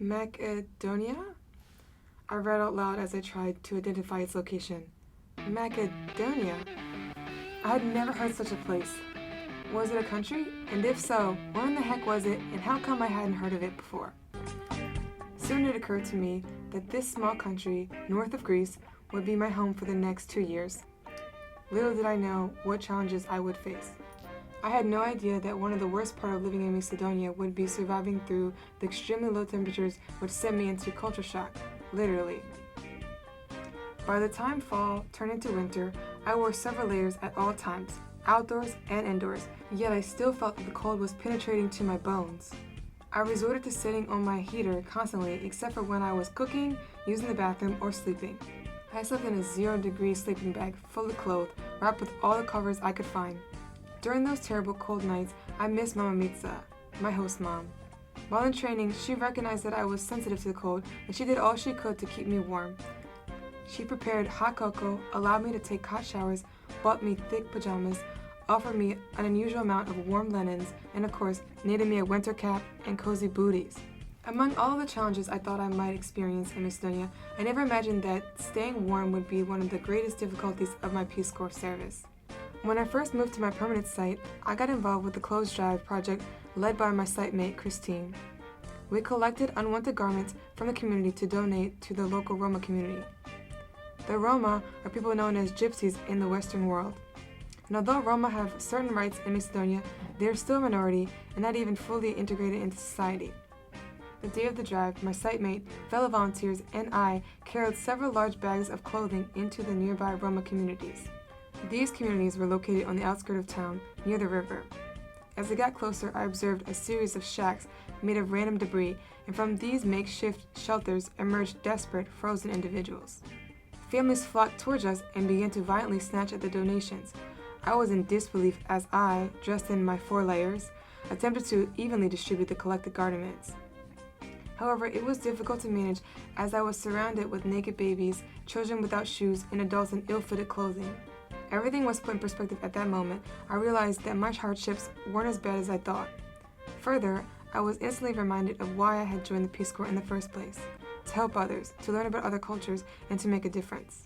Macedonia? I read out loud as I tried to identify its location. Macedonia? I had never heard such a place. Was it a country? And if so, where in the heck was it, and how come I hadn't heard of it before? Soon it occurred to me that this small country, north of Greece, would be my home for the next 2 years. Little did I know what challenges I would face. I had no idea that one of the worst parts of living in Macedonia would be surviving through the extremely low temperatures which sent me into culture shock, literally. By the time fall turned into winter, I wore several layers at all times, outdoors and indoors, yet I still felt that the cold was penetrating to my bones. I resorted to sitting on my heater constantly except for when I was cooking, using the bathroom, or sleeping. I slept in a 0-degree sleeping bag fully clothed, wrapped with all the covers I could find. During those terrible cold nights, I missed Mama Mitza, my host mom. While in training, she recognized that I was sensitive to the cold, and she did all she could to keep me warm. She prepared hot cocoa, allowed me to take hot showers, bought me thick pajamas, offered me an unusual amount of warm linens, and of course, knitted me a winter cap and cozy booties. Among all of the challenges I thought I might experience in Macedonia, I never imagined that staying warm would be one of the greatest difficulties of my Peace Corps service. When I first moved to my permanent site, I got involved with the clothes drive project led by my site mate, Christine. We collected unwanted garments from the community to donate to the local Roma community. The Roma are people known as gypsies in the Western world. And although Roma have certain rights in Macedonia, they are still a minority and not even fully integrated into society. The day of the drive, my site mate, fellow volunteers, and I carried several large bags of clothing into the nearby Roma communities. These communities were located on the outskirts of town, near the river. As I got closer, I observed a series of shacks made of random debris, and from these makeshift shelters emerged desperate, frozen individuals. Families flocked towards us and began to violently snatch at the donations. I was in disbelief as I, dressed in my 4 layers, attempted to evenly distribute the collected garments. However, it was difficult to manage as I was surrounded with naked babies, children without shoes, and adults in ill-fitted clothing. Everything was put in perspective at that moment. I realized that my hardships weren't as bad as I thought. Further, I was instantly reminded of why I had joined the Peace Corps in the first place: to help others, to learn about other cultures, and to make a difference.